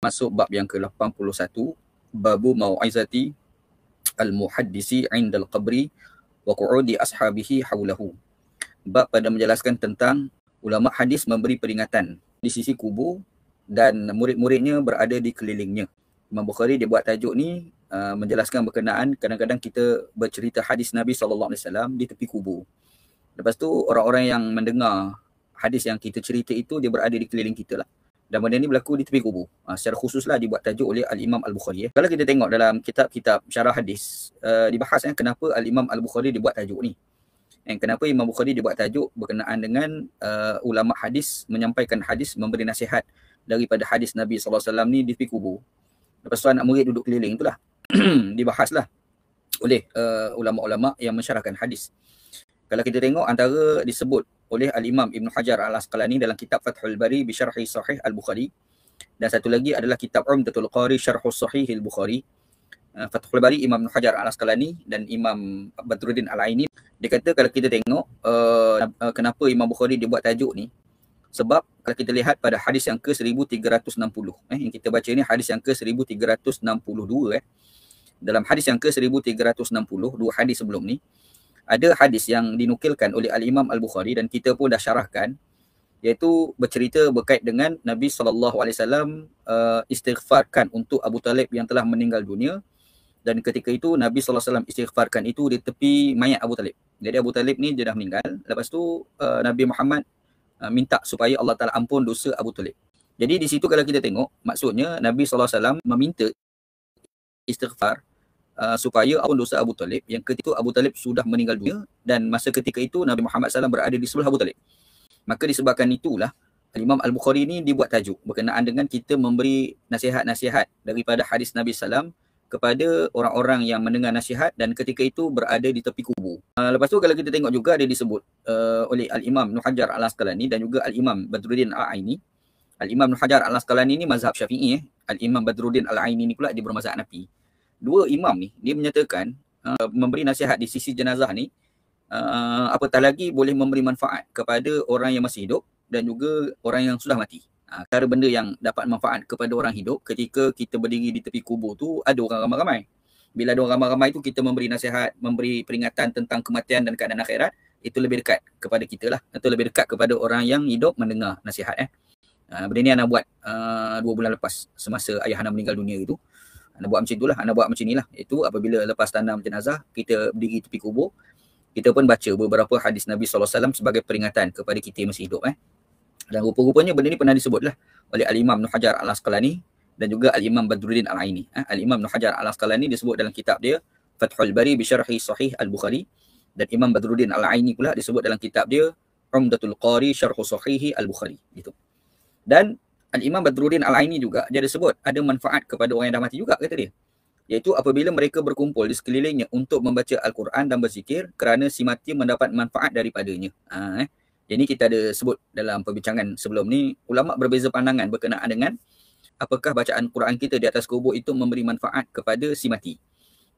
Masuk bab yang ke-81, babu mau'izati al-muhaddisi 'inda al-qabri wa qu'udi ashabihi haulahu. Bab pada menjelaskan tentang ulama hadis memberi peringatan di sisi kubur dan murid-muridnya berada di kelilingnya. Imam Bukhari dia buat tajuk ni menjelaskan berkenaan kadang-kadang kita bercerita hadis Nabi SAW di tepi kubur. Lepas tu orang-orang yang mendengar hadis yang kita cerita itu dia berada di keliling kita lah. Dan benda ni berlaku di tepi kubur. Secara khususlah dibuat tajuk oleh Al-Imam Al-Bukhari. Kalau kita tengok dalam kitab-kitab syarah hadis, dibahas kenapa Al-Imam Al-Bukhari dibuat tajuk ni. Kenapa Imam Bukhari dibuat tajuk berkenaan dengan ulama hadis menyampaikan hadis, memberi nasihat daripada hadis Nabi SAW ni di tepi kubur. Lepas tu anak murid duduk keliling itulah. Dibahaslah oleh ulama-ulama yang mensyarahkan hadis. Kalau kita tengok antara disebut oleh Al-Imam Ibn Hajar Al-Asqalani dalam kitab Fathul Bari Bisyarhi Sahih Al-Bukhari, dan satu lagi adalah kitab Umdatul Qari Syarhus Sahih Al-Bukhari. Fathul Bari Imam Ibn Hajar Al-Asqalani dan Imam Badruddin Al-Aini, dia kata kalau kita tengok kenapa Imam Bukhari dia buat tajuk ni, sebab kalau kita lihat pada hadis yang ke-1360, yang kita baca ni hadis yang ke-1362, dalam hadis yang ke-1360, dua hadis sebelum ni, ada hadis yang dinukilkan oleh Al-Imam Al-Bukhari dan kita pun dah syarahkan, iaitu bercerita berkait dengan Nabi SAW istighfarkan untuk Abu Talib yang telah meninggal dunia, dan ketika itu Nabi SAW istighfarkan itu di tepi mayat Abu Talib. Jadi Abu Talib ni dia dah meninggal, lepas tu Nabi Muhammad minta supaya Allah Ta'ala ampun dosa Abu Talib. Jadi di situ kalau kita tengok, maksudnya Nabi SAW meminta istighfar supaya ampun dosa Abu Talib, yang ketika itu Abu Talib sudah meninggal dunia dan masa ketika itu Nabi Muhammad SAW berada di sebelah Abu Talib. Maka disebabkan itulah Imam Al-Bukhari ni dibuat tajuk berkenaan dengan kita memberi nasihat-nasihat daripada hadis Nabi SAW kepada orang-orang yang mendengar nasihat dan ketika itu berada di tepi kubur. Lepas tu kalau kita tengok juga dia disebut oleh Al-Imam Ibn Hajar Al-Asqalani dan juga Al-Imam Badruddin Al-Aini. Al-Imam Ibn Hajar Al-Asqalani ni mazhab Syafi'i, Al-Imam Badruddin Al-Aini ni pula dia bermazhab Hanafi. Dua imam ni dia menyatakan memberi nasihat di sisi jenazah ni apatah lagi boleh memberi manfaat kepada orang yang masih hidup dan juga orang yang sudah mati. Cara benda yang dapat manfaat kepada orang hidup ketika kita berdiri di tepi kubur tu ada orang ramai-ramai. Bila ada orang ramai-ramai tu kita memberi nasihat, memberi peringatan tentang kematian dan keadaan akhirat, itu lebih dekat kepada kita lah. Itu lebih dekat kepada orang yang hidup mendengar nasihat. Benda ni anak buat 2 bulan lepas semasa ayah anak meninggal dunia itu. Anak buat macam itulah, anak buat macam inilah. Itu apabila lepas tanam jenazah, kita berdiri tepi kubur, kita pun baca beberapa hadis Nabi SAW sebagai peringatan kepada kita yang masih hidup. Dan rupa-rupanya benda ni pernah disebutlah oleh Al-Imam Ibn Hajar Al-Asqalani dan juga Al-Imam Badruddin Al-Aini. Al-Imam Ibn Hajar Al-Asqalani disebut dalam kitab dia Fathul Bari Bisyarhi Sahih Al-Bukhari, dan Imam Badruddin Al-Aini pula disebut dalam kitab dia Umdatul Qari Syarhus Sahih Al-Bukhari. Gitu. Dan Al-Imam Badruddin Al-Aini juga dia disebut ada manfaat kepada orang yang dah mati juga, kata dia. Iaitu apabila mereka berkumpul di sekelilingnya untuk membaca Al-Quran dan berzikir kerana si mati mendapat manfaat daripadanya. Jadi kita ada sebut dalam perbincangan sebelum ni, ulama berbeza pandangan berkenaan dengan apakah bacaan Quran kita di atas kubur itu memberi manfaat kepada si mati.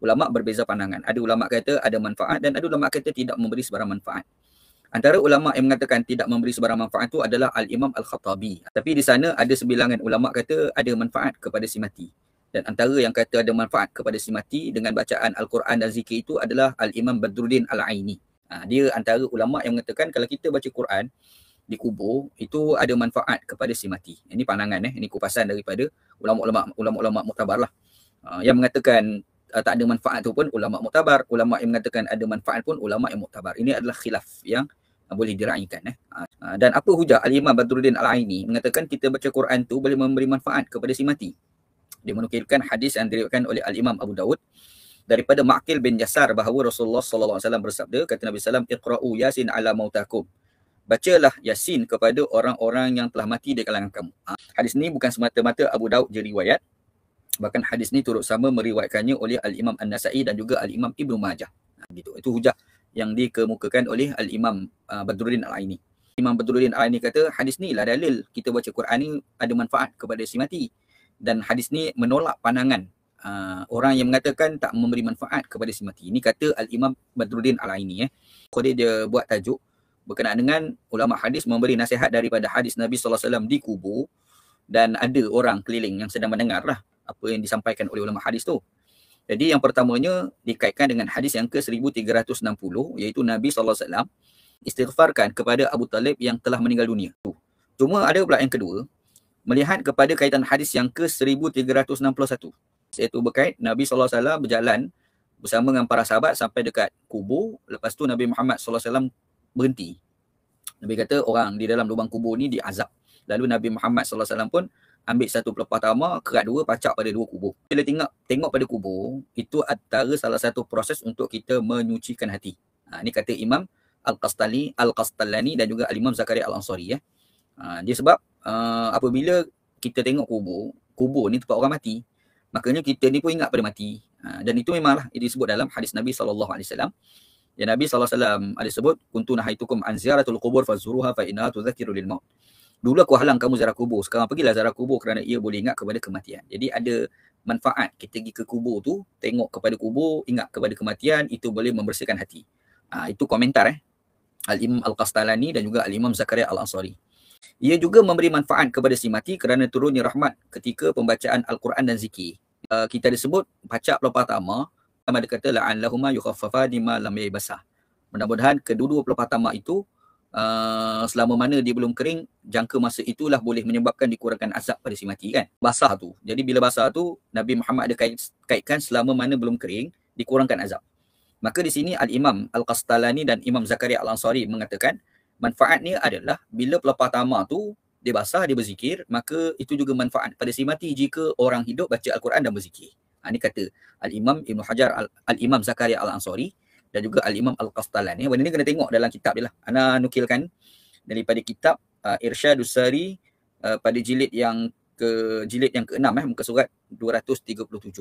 Ulama berbeza pandangan. Ada ulama kata ada manfaat dan ada ulama kata tidak memberi sebarang manfaat. Antara ulama yang mengatakan tidak memberi sebarang manfaat itu adalah Al-Imam Al-Khattabi. Tapi di sana ada sebilangan ulama kata ada manfaat kepada si mati. Dan antara yang kata ada manfaat kepada si mati dengan bacaan Al-Quran dan zikir itu adalah Al-Imam Badruddin Al-Aini. Dia antara ulama yang mengatakan kalau kita baca Quran di kubur itu ada manfaat kepada si mati. Ini pandangan, ini kupasan daripada ulama-ulama muktabar lah. Yang mengatakan tak ada manfaat tu pun ulama muktabar, ulama yang mengatakan ada manfaat pun ulama yang muktabar. Ini adalah khilaf yang boleh diraikan. Dan apa hujah Al-Imam Badruddin Al-Aini mengatakan kita baca Quran tu boleh memberi manfaat kepada si mati. Dia menukilkan hadis yang diriwayatkan oleh Al-Imam Abu Daud daripada Ma'qil bin Yasar bahawa Rasulullah SAW bersabda, kata Nabi SAW, Iqra'u Yasin ala mautakum. Bacalah Yasin kepada orang-orang yang telah mati di kalangan kamu. Hadis ni bukan semata-mata Abu Daud je riwayat. Bahkan hadis ni turut sama meriwayatkannya oleh Al-Imam An-Nasa'i dan juga Al-Imam Ibnu Majah. Gitu. Itu hujah yang dikemukakan oleh Al-Imam Badruddin Al-Aini. Imam Badruddin Al-Aini kata hadis ni lah dalil kita baca Quran ni ada manfaat kepada si mati. Dan hadis ni menolak pandangan orang yang mengatakan tak memberi manfaat kepada si mati. Ini kata Al-Imam Badruddin Al-Aini. Dia buat tajuk berkenaan dengan ulama hadis memberi nasihat daripada hadis Nabi SAW di kubur dan ada orang keliling yang sedang mendengar lah apa yang disampaikan oleh ulama hadis tu. Jadi yang pertamanya dikaitkan dengan hadis yang ke-1360, iaitu Nabi SAW istighfarkan kepada Abu Talib yang telah meninggal dunia. Cuma ada pula yang kedua, melihat kepada kaitan hadis yang ke-1361, iaitu berkait Nabi SAW berjalan bersama dengan para sahabat sampai dekat kubur. Lepas tu Nabi Muhammad SAW berhenti. Nabi kata orang di dalam lubang kubur ni diazab. Lalu Nabi Muhammad SAW pun ambil satu pelepah tamar, kerat dua, pacak pada dua kubur. Bila tengok pada kubur, itu antara salah satu proses untuk kita menyucikan hati. Ini kata Imam Al-Qastalani dan juga Al-Imam Zakaria Al-Ansari. Dia sebab apabila kita tengok kubur ni tempat orang mati, makanya kita ni pun ingat pada mati. Dan itu memanglah disebut dalam hadis Nabi SAW. Ya, Nabi SAW ada sebut, kuntu nahaitukum an ziyaratul qubur fazuruha fa innaha tudzakiru lil maut. Dulu aku halang kamu ziarah kubur, sekarang pergilah ziarah kubur kerana ia boleh ingat kepada kematian. Jadi ada manfaat kita pergi ke kubur tu, tengok kepada kubur, ingat kepada kematian, itu boleh membersihkan hati. Itu komentar Al-Imam Al-Qastalani dan juga Al-Imam Zakaria Al-Ansari. Ia juga memberi manfaat kepada si mati kerana turunnya rahmat ketika pembacaan Al-Quran dan zikir. Kita disebut baca pelepah tamar, sama dia kata la'allahuma yukhaffafani ma lam yabasa. Mudah-mudahan kedua-dua pelepah tamar itu selama mana dia belum kering, jangka masa itulah boleh menyebabkan dikurangkan azab pada si mati kan. Basah tu. Jadi bila basah tu Nabi Muhammad ada kaitkan selama mana belum kering dikurangkan azab. Maka di sini Al-Imam Al-Qastalani dan Imam Zakaria Al-Ansari mengatakan manfaatnya adalah bila pelepah tamar tu dia basah, dia berzikir, maka itu juga manfaat pada si mati jika orang hidup baca Al-Quran dan berzikir. Ini kata Al-Imam Ibn Hajar, Al-Imam Zakaria Al-Ansari dan juga Al-Imam Al-Qastalani. Benda ni kena tengok dalam kitab dia lah. Ana nukilkan daripada kitab Irsyadus Sari pada jilid yang ke-6 muka surat 237.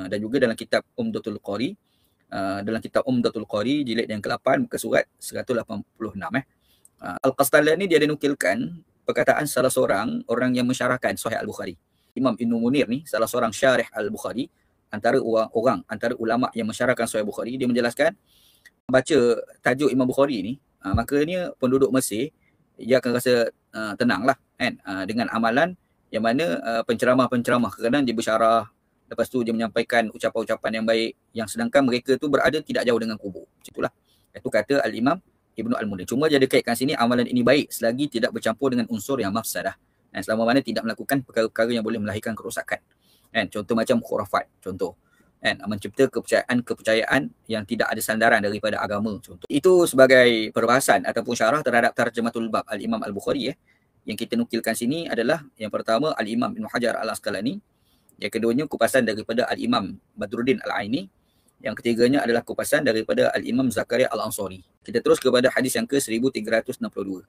Dan juga dalam kitab Umdatul Qari, jilid yang ke-8 muka surat 186. Al-Qastalani dia ada nukilkan perkataan salah seorang orang yang mensyarahkan Sahih Al-Bukhari. Imam Ibn Munir ni salah seorang syarih Al-Bukhari, antara ulama yang mensyarahkan Sahih Bukhari. Dia menjelaskan baca tajuk Imam Bukhari ni, makanya penduduk Mesir dia akan rasa tenang lah kan, dengan amalan yang mana penceramah-penceramah kadang dia bersyarah, lepas tu dia menyampaikan ucapan-ucapan yang baik, yang sedangkan mereka tu berada tidak jauh dengan kubur. Itulah. Itu kata Al-Imam Ibnu Al-Munir. Cuma dia ada kaitkan sini amalan ini baik selagi tidak bercampur dengan unsur yang mafsadah. Dan selama mana tidak melakukan perkara-perkara yang boleh melahirkan kerosakan. Kan? Contoh macam khurafat. Contoh. Kan? Mencipta kepercayaan yang tidak ada sandaran daripada agama. Contoh. Itu sebagai perbahasan ataupun syarah terhadap Tarjamatul Bab Al-Imam Al-Bukhari. Yang kita nukilkan sini adalah yang pertama Al-Imam Ibn Hajar Al-Asqalani. Yang keduanya kupasan daripada Al-Imam Badruddin Al-Aini. Yang ketiganya adalah kupasan daripada Al-Imam Zakaria Al-Ansari. Kita terus kepada hadis yang ke-1362.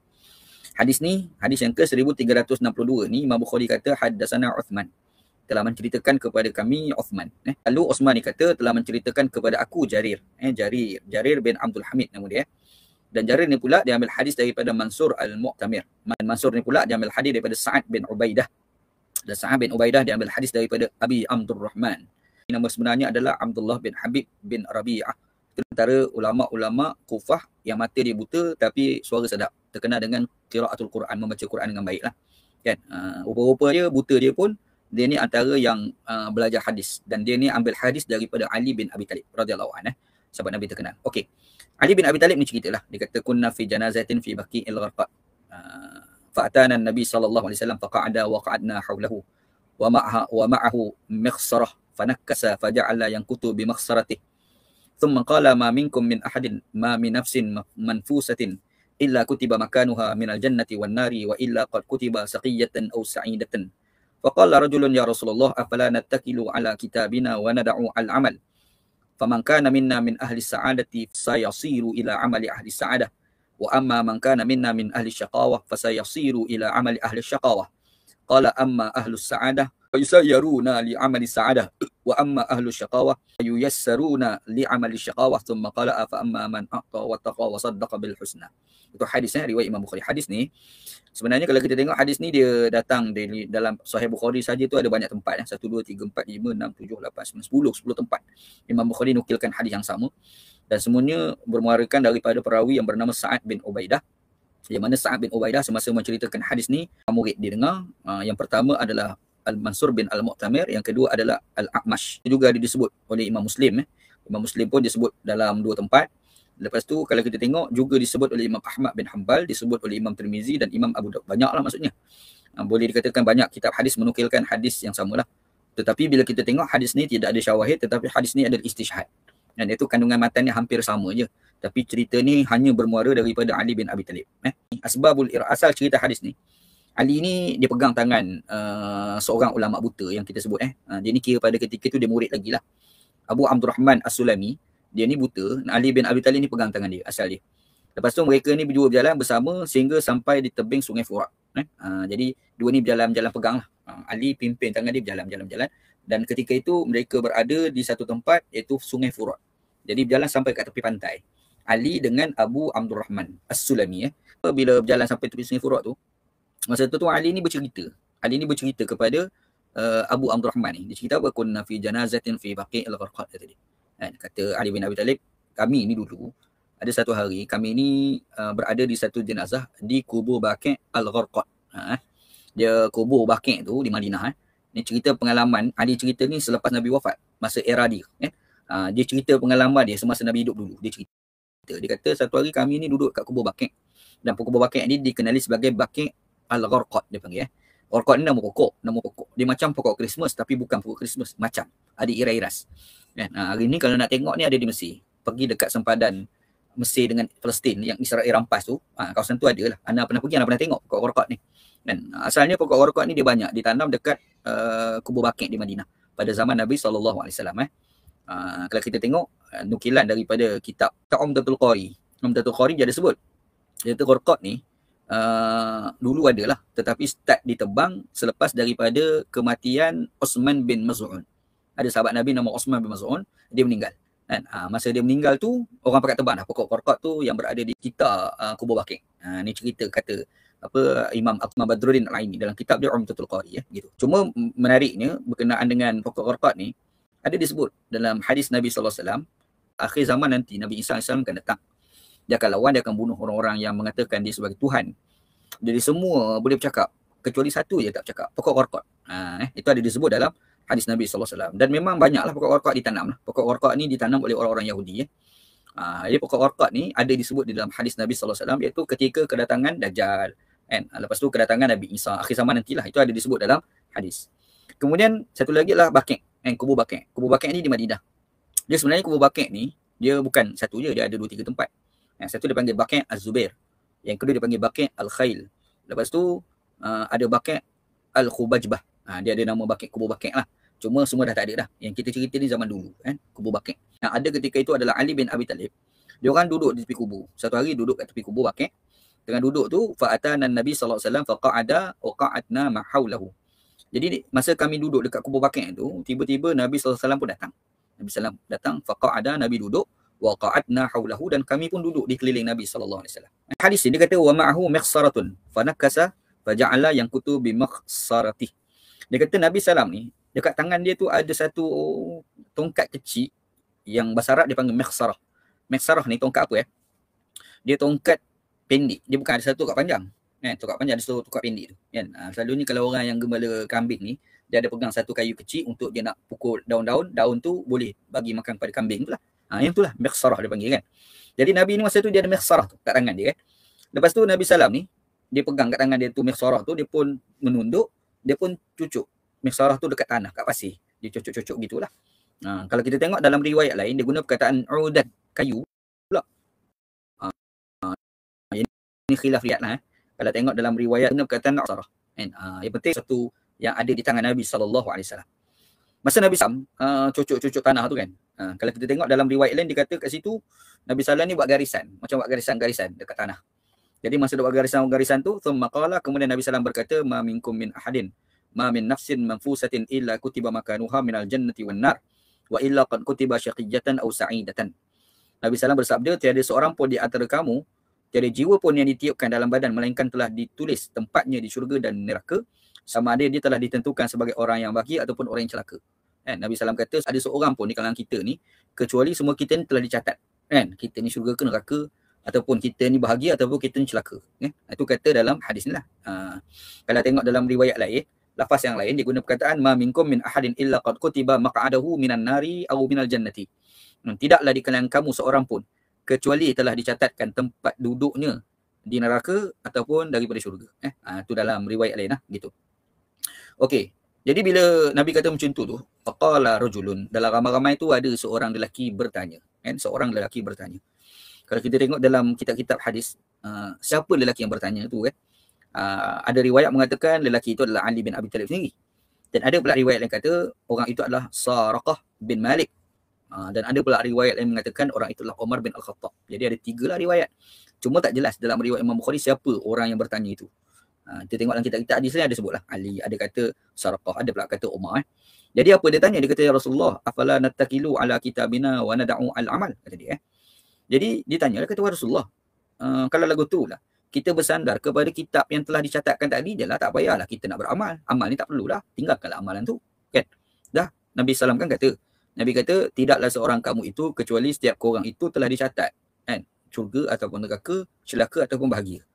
Hadis yang ke-1362 ni Imam Bukhari kata haddatsana Uthman, telah menceritakan kepada kami Uthman. Lalu Uthman ni kata telah menceritakan kepada aku Jarir. Jarir bin Abdul Hamid nama dia. Dan Jarir ni pula dia ambil hadis daripada Mansur Al-Mu'tamir. Mansur ni pula dia ambil hadis daripada Sa'ad bin Ubaidah. Dan Sa'ad bin Ubaidah dia ambil hadis daripada Abi Abdurrahman. Nama sebenarnya adalah Abdullah bin Habib bin Rabi'ah. Itu antara ulama-ulama Kufah yang mata dia buta tapi suara sedap. Terkenal dengan qiraatul Quran, membaca Quran dengan baik lah. Kan? Rupa-rupa dia, buta dia pun, dia ni antara yang belajar hadis. Dan dia ni ambil hadis daripada Ali bin Abi Talib radhiyallahu anhu. Sahabat Nabi terkenal. Okey. Ali bin Abi Talib ni ceritalah. Dia kata kunna fi janazatin fi baqi'il gharqad. Fa'atana an-nabi sallallahu alaihi wasallam faqa'ada wa qa'adna hawlahu wa ma'ahu mikhsarah fanakkasa faja'ala yankutu bi makhsaratihi. Thumma qala ma minkum min ahadin ma min nafsin manfusatin illa kutiba makanuha minal jannati wan nari wa illa qad kutiba saqiyatan aw sa'idatan. Faqala rajulun ya Rasulullah afala nattakilu ala kitabina wa nad'u al-amal. Faman kana minna min ahli sa'adati sayasiru ila amali ahli sa'adah wa amma man kana minna min ahli syaqawah fasayasiru ila amali ahli syaqawah. Qala amma ahlu sa'adah fayusayyaruna li amali sa'adah wa amma ahlu syaqawah yuyassaruna li amali syaqawah. Thumma qala fa amma man a'ta wa taqa wa saddaqa bil husna. Itu hadisnya riwayat Imam Bukhari. Hadis ni sebenarnya kalau kita tengok hadis ni dia datang dari dalam Sahih Bukhari saja tu ada banyak tempat 1 2 3 4 5 6 7 8 9 10 tempat Imam Bukhari nukilkan hadis yang sama dan semuanya bermuarakan daripada perawi yang bernama Sa'ad bin Ubaidah. Yang mana Sa'ad bin Ubaidah semasa menceritakan hadis ni, murid dia dengar. Yang pertama adalah Al-Mansur bin Al-Mu'tamir, yang kedua adalah Al-A'mash. Juga disebut oleh Imam Muslim. Imam Muslim pun disebut dalam 2 tempat. Lepas tu kalau kita tengok juga disebut oleh Imam Ahmad bin Hanbal, disebut oleh Imam Tirmizi dan Imam Abu Daud. Banyaklah maksudnya. Boleh dikatakan banyak kitab hadis menukilkan hadis yang samalah. Tetapi bila kita tengok hadis ni tidak ada syawahid, tetapi hadis ni adalah istishhad. Dan itu kandungan matan ni hampir sama je. Tapi cerita ni hanya bermuara daripada Ali bin Abi Talib. Asbabul asal cerita hadis ni. Ali ni dia pegang tangan seorang ulama buta yang kita sebut. Dia ni kira pada ketika tu dia murid lagi lah. Abu Abdurrahman As-Sulami, dia ni buta. Ali bin Abi Talib ni pegang tangan dia, asal dia. Lepas tu mereka ni berdua berjalan bersama sehingga sampai di tebing Sungai Furat. Jadi dua ni berjalan-jalan pegang lah. Ali pimpin tangan dia berjalan-jalan. Dan ketika itu mereka berada di satu tempat iaitu Sungai Furat. Jadi berjalan sampai ke tepi pantai. Ali dengan Abu Abdurrahman As-Sulami. Bila berjalan sampai tepi Sungai Furat tu, masa tu Ali ni bercerita. Ali ni bercerita kepada Abu Abdurrahman ni. Dia cerita apa? Kunna fi janazatin fi Baqi' al-Gharqad tadi. Kata Ali bin Abi Talib, kami ni dulu ada satu hari kami ni berada di satu jenazah di kubur Baqi' al-Gharqad. Dia kubur Baqi' tu di Madinah. Ni cerita pengalaman Ali cerita ni selepas Nabi wafat, masa era dia. Dia cerita pengalaman dia semasa Nabi hidup dulu. Dia cerita. Dia kata satu hari kami ni duduk kat kubur Baqi'. Dan kubur Baqi' ni dikenali sebagai Baqi' al-Gharqad dia panggil. Gharqad ni nama pokok. Dia macam pokok Christmas tapi bukan pokok Christmas. Macam ada iras-iras. Hari ni kalau nak tengok ni ada di Mesir. Pergi dekat sempadan Mesir dengan Palestin yang Israel rampas tu. Kawasan tu ada lah. Anda pernah pergi, anda pernah tengok pokok Gharqad ni. Dan asalnya pokok Gharqad ni dia banyak ditanam dekat kubur Baqi' di Madinah pada zaman Nabi SAW. Kalau kita tengok nukilan daripada kitab Umdatul Qari. Umdatul Qari dia ada sebut. Dia kata Gharqad ni dulu adalah, tetapi start ditebang selepas daripada kematian Osman bin Maz'un. Ada sahabat Nabi nama Osman bin Maz'un, dia meninggal. Masa dia meninggal tu, orang pakat tebang dah pokok Gharqad tu yang berada di kita kubur Baqi'. Ni cerita kata Imam Ahmad Badruddin Al-Aini dalam kitab dia Umdatul Qari gitu. Cuma menariknya berkenaan dengan pokok Gharqad ni, ada disebut dalam hadis Nabi SAW, akhir zaman nanti Nabi Isa AS akan datang. Dia akan lawan, dia akan bunuh orang-orang yang mengatakan dia sebagai Tuhan. Jadi semua boleh bercakap, kecuali satu je tak bercakap, pokok Gharqad. Itu ada disebut dalam hadis Nabi SAW. Dan memang banyaklah pokok Gharqad ditanam. Pokok Gharqad ni ditanam oleh orang-orang Yahudi. Jadi pokok Gharqad ni ada disebut di dalam hadis Nabi SAW, iaitu ketika kedatangan Dajjal. Lepas tu kedatangan Nabi Isa, akhir zaman nantilah. Itu ada disebut dalam hadis. Kemudian satu lagi lah Baqi'. Kubur Baqi'. Kubur Baqi' ni di Madinah. Dia sebenarnya kubur Baqi' ni, dia bukan satu je, dia ada 2-3 tempat. Satu dia panggil Baqi' Az-Zubair. Yang kedua dia panggil Baqi' Al-Khail. Lepas tu ada Baqi' Al-Khubajbah. Dia ada nama Baqi', kubur Baqi' lah. Cuma semua dah tak ada dah. Yang kita cerita ni zaman dulu, kubur Baqi'. Yang ada ketika itu adalah Ali bin Abi Talib. Dia orang duduk di tepi kubur. Satu hari duduk kat tepi kubur Baqi'. Tengah duduk tu, fa'atana Nabi SAW faqa'ada wa qa'adna ma'haulahu. Jadi masa kami duduk dekat kubur Baqi' tu, tiba-tiba Nabi SAW pun datang. Nabi SAW datang, faqa'ada, Nabi duduk, wa qa'adna haulahu, dan kami pun duduk di keliling Nabi SAW. Hadis ni dia kata wa ma'ahu mikhsaratun fanakasa faja'ala yankutu bi makhsaratih. Dia kata Nabi SAW ni dekat tangan dia tu ada satu tongkat kecil yang bahasa Arab dia panggil mikhsarah. Mikhsarah ni tongkat apa Dia tongkat pendek. Dia bukan ada satu tongkat panjang. Tongkat panjang ada satu tongkat pendek tu. Selalunya kalau orang yang gembala kambing ni, dia ada pegang satu kayu kecil untuk dia nak pukul daun-daun. Daun tu boleh bagi makan pada kambing tu lah. Yang tu lah mikhsarah dia panggil kan. Jadi Nabi ni masa tu dia ada mikhsarah tu kat tangan dia kan. Lepas tu Nabi SAW ni, dia pegang kat tangan dia tu mikhsarah tu, dia pun menunduk, dia pun cucuk mikhsarah tu dekat tanah, kat pasir. Dia cucuk-cucuk gitulah. Kalau kita tengok dalam riwayat lain, dia guna perkataan udan, kayu pula. Ini khilaf lihat lah. Kalau tengok dalam riwayat guna perkataan mikhsarah. Yang penting satu yang ada di tangan Nabi SAW. Masa Nabi SAW cucuk-cucuk tanah tu kan. Kalau kita tengok dalam riwayat lain, dia kata kat situ Nabi SAW ni buat garisan. Macam buat garisan-garisan dekat tanah. Jadi masa dia buat garisan-garisan tu, thumma qala, kemudian Nabi SAW berkata, ma minkum min ahadin, ma min nafsin manfusatin illa kutiba makanuha minal jannati wan nar, wa illa qad kutiba syaqiyatan aw sa'idatan. Nabi SAW bersabda, tiada seorang pun di antara kamu, tiada jiwa pun yang ditiupkan dalam badan, melainkan telah ditulis tempatnya di syurga dan neraka, sama ada dia telah ditentukan sebagai orang yang bahagia ataupun orang yang celaka. Nabi SAW kata, ada seorang pun di kalangan kita ni, kecuali semua kita ni telah dicatat. Kita ni syurga ke neraka, ataupun kita ni bahagia ataupun kita ni celaka. Itu kata dalam hadis ni lah. Kalau tengok dalam riwayat lain, lafaz yang lain dia guna perkataan ma minkum min ahadin illa qad kutiba maq'adahu minan nari aw minal jannati. Tidaklah di kalangan kamu seorang pun kecuali telah dicatatkan tempat duduknya di neraka ataupun daripada syurga. Itu dalam riwayat lain lah gitu. Okey. Jadi bila Nabi kata macam tu faqala rajulun, dalam ramai-ramai tu ada seorang lelaki bertanya, kan? Seorang lelaki bertanya. Kalau kita tengok dalam kitab-kitab hadis, siapa lelaki yang bertanya tu kan? Ada riwayat mengatakan lelaki itu adalah Ali bin Abi Talib sendiri. Dan ada pula riwayat yang kata orang itu adalah Saraqah bin Malik. Dan ada pula riwayat yang mengatakan orang itu adalah Umar bin Al-Khattab. Jadi ada 3 lah riwayat. Cuma tak jelas dalam riwayat Imam Bukhari siapa orang yang bertanya itu. Kita tengok dalam kitab-kitab hadis ni ada sebutlah Ali, ada kata Saraqah, ada pula kata Umar. Jadi apa dia tanya? Dia kata, ya Rasulullah, afala nattakilu ala kitabina wa nada'u al-amal, kata dia. Jadi dia tanya, dia kata, Rasulullah, kalau lagu tu lah, kita bersandar kepada kitab yang telah dicatatkan tadi je lah, tak payahlah kita nak beramal. Amal ni tak perlulah, tinggalkanlah amalan tu. Kan? Dah, Nabi SAW kan kata, Nabi kata, tidaklah seorang kamu itu kecuali setiap korang itu telah dicatat. Kan? Syurga ataupun neraka, celaka ataupun bahagia.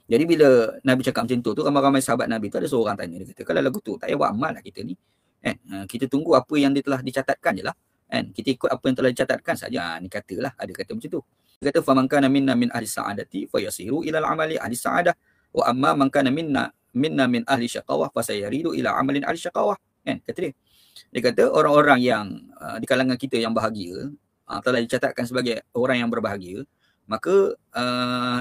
Jadi bila Nabi cakap macam tu ramai-ramai sahabat Nabi tu ada seorang tanya, dia kata, kalau lagu tu tak payah buat amal lah kita ni. Kan? Kita tunggu apa yang dia telah dicatatkan je lah. Kan? Kita ikut apa yang telah dicatatkan saja. Ni katalah, ada kata macam tu. Dia kata, faman kana minna min ahli sa'adati fayasiru ila al-amali ahli sa'adah wa amma man kana minna min ahli syaqawah fasayaridu ila amalin ahli syaqawah. Kan? Kata dia. Dia kata orang-orang yang di kalangan kita yang bahagia telah dicatatkan sebagai orang yang berbahagia, maka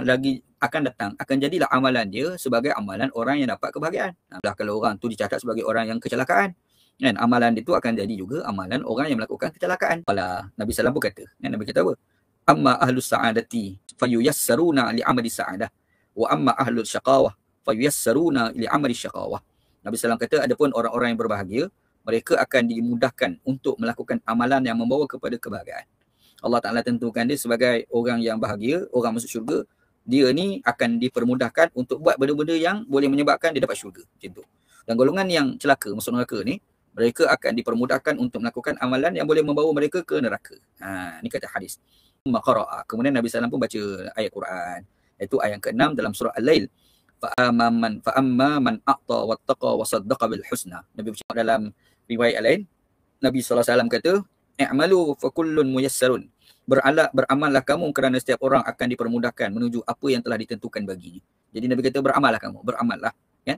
lagi akan jadilah amalan dia sebagai amalan orang yang dapat kebahagiaan. Kalau orang tu dicatat sebagai orang yang kecelakaan, kan, amalan dia tu akan jadi juga amalan orang yang melakukan kecelakaan. Nabi SAW pun kata, kan, Nabi kata apa? Amma ahlus sa'adati fayuyassaruna li'amali sa'adah wa amma ahlus syaqawah fayuyassaruna li'amali syaqawah. Nabi SAW kata, adapun orang-orang yang berbahagia, mereka akan dimudahkan untuk melakukan amalan yang membawa kepada kebahagiaan. Allah Ta'ala tentukan dia sebagai orang yang bahagia, orang masuk syurga. Dia ni akan dipermudahkan untuk buat benda-benda yang boleh menyebabkan dia dapat syurga. Macam tu. Dan golongan yang celaka, masuk neraka ni, mereka akan dipermudahkan untuk melakukan amalan yang boleh membawa mereka ke neraka. Ni kata hadis. Kemudian Nabi SAW pun baca ayat Quran. Iaitu ayat ke-6 dalam surah Al-Lail. Fa'amma man a'ta wattaqa wa saddaqa bil husna. Nabi bercakap dalam riwayat lain, Nabi SAW kata, i'malu fa kullun muyassarun. Beramallah kamu kerana setiap orang akan dipermudahkan menuju apa yang telah ditentukan baginya. Jadi Nabi kata beramallah kamu, beramallah, kan?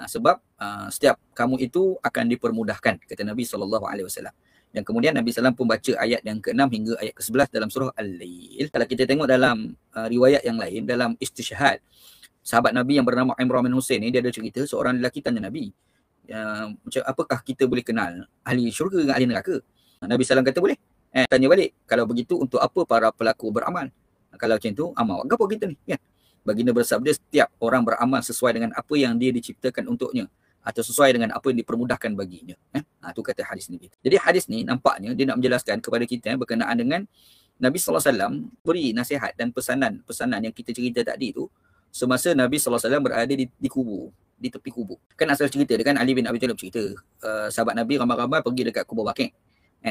Sebab setiap kamu itu akan dipermudahkan, kata Nabi SAW. Dan kemudian Nabi SAW pun baca ayat yang ke-6 hingga ayat ke-11 dalam surah Al-Lail. Kalau kita tengok dalam riwayat yang lain, dalam istishhad, sahabat Nabi yang bernama Imran bin Husain ni, dia ada cerita seorang lelaki tanya Nabi, macam apakah kita boleh kenal ahli syurga dengan ahli neraka? Nabi SAW kata boleh. Tanya balik, kalau begitu untuk apa para pelaku beramal? Kalau macam tu, amal apa kita ni? Kan? Baginda bersabda, setiap orang beramal sesuai dengan apa yang dia diciptakan untuknya atau sesuai dengan apa yang dipermudahkan baginya. Itu kata hadis ni. Jadi hadis ni nampaknya dia nak menjelaskan kepada kita berkenaan dengan Nabi SAW beri nasihat dan pesanan yang kita cerita tadi tu semasa Nabi SAW berada di kubur, di tepi kubur. Kan asal cerita dia kan Ali bin Abi Talib cerita, sahabat Nabi ramai-ramai pergi dekat kubur Baqi'.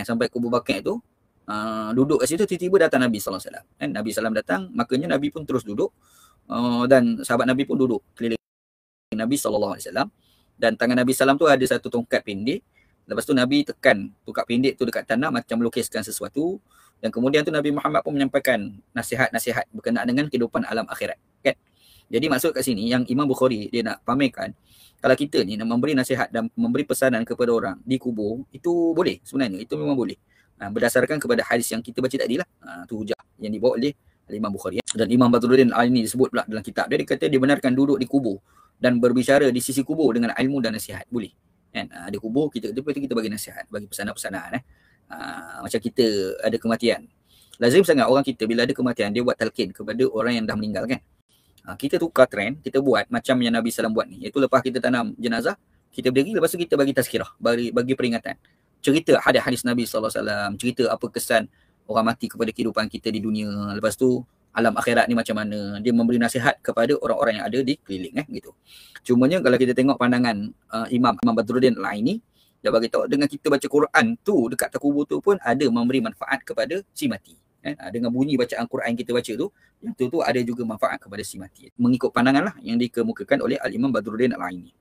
Sampai kubur Baqi' tu duduk kat situ, tiba-tiba datang Nabi SAW. Nabi SAW datang, makanya Nabi pun terus duduk, dan sahabat Nabi pun duduk keliling Nabi SAW. Dan tangan Nabi SAW tu ada satu tongkat pendek. Lepas tu Nabi tekan tongkat pendek tu dekat tanah macam melukiskan sesuatu. Dan kemudian tu Nabi Muhammad pun menyampaikan nasihat-nasihat berkenaan dengan kehidupan alam akhirat, kan? Jadi maksud kat sini yang Imam Bukhari dia nak pamerkan, kalau kita ni nak memberi nasihat dan memberi pesanan kepada orang di kubur, itu boleh sebenarnya, itu memang boleh. Berdasarkan kepada hadis yang kita baca tadi lah. Tu hujah yang dibawa oleh Imam Bukhari. Dan Imam Badruddin Al-Aini disebut pula dalam kitab dia, dia kata dibenarkan duduk di kubur dan berbicara di sisi kubur dengan ilmu dan nasihat. Boleh. Kan? Ada kubur, kita bagi nasihat, bagi pesanan-pesanan. Macam kita ada kematian. Lazim sangat orang kita bila ada kematian, dia buat talqin kepada orang yang dah meninggal, kan? Kita tukar trend, kita buat macam yang Nabi SAW buat ni. Iaitu lepas kita tanam jenazah, kita berdiri, lepas tu kita bagi tazkirah, bagi peringatan. Cerita hadis Nabi SAW, cerita apa kesan orang mati kepada kehidupan kita di dunia. Lepas tu alam akhirat ni macam mana. Dia memberi nasihat kepada orang-orang yang ada di keliling, gitu. Cumanya kalau kita tengok pandangan Imam Badruddin Al-Aini, dia bagi tahu dengan kita baca Quran tu dekat kubur tu pun ada memberi manfaat kepada si mati. kan? Dengan bunyi bacaan Quran kita baca tu, yang tu ada juga manfaat kepada si mati. Mengikut pandangan lah yang dikemukakan oleh Al-Imam Badruddin Al-Aini.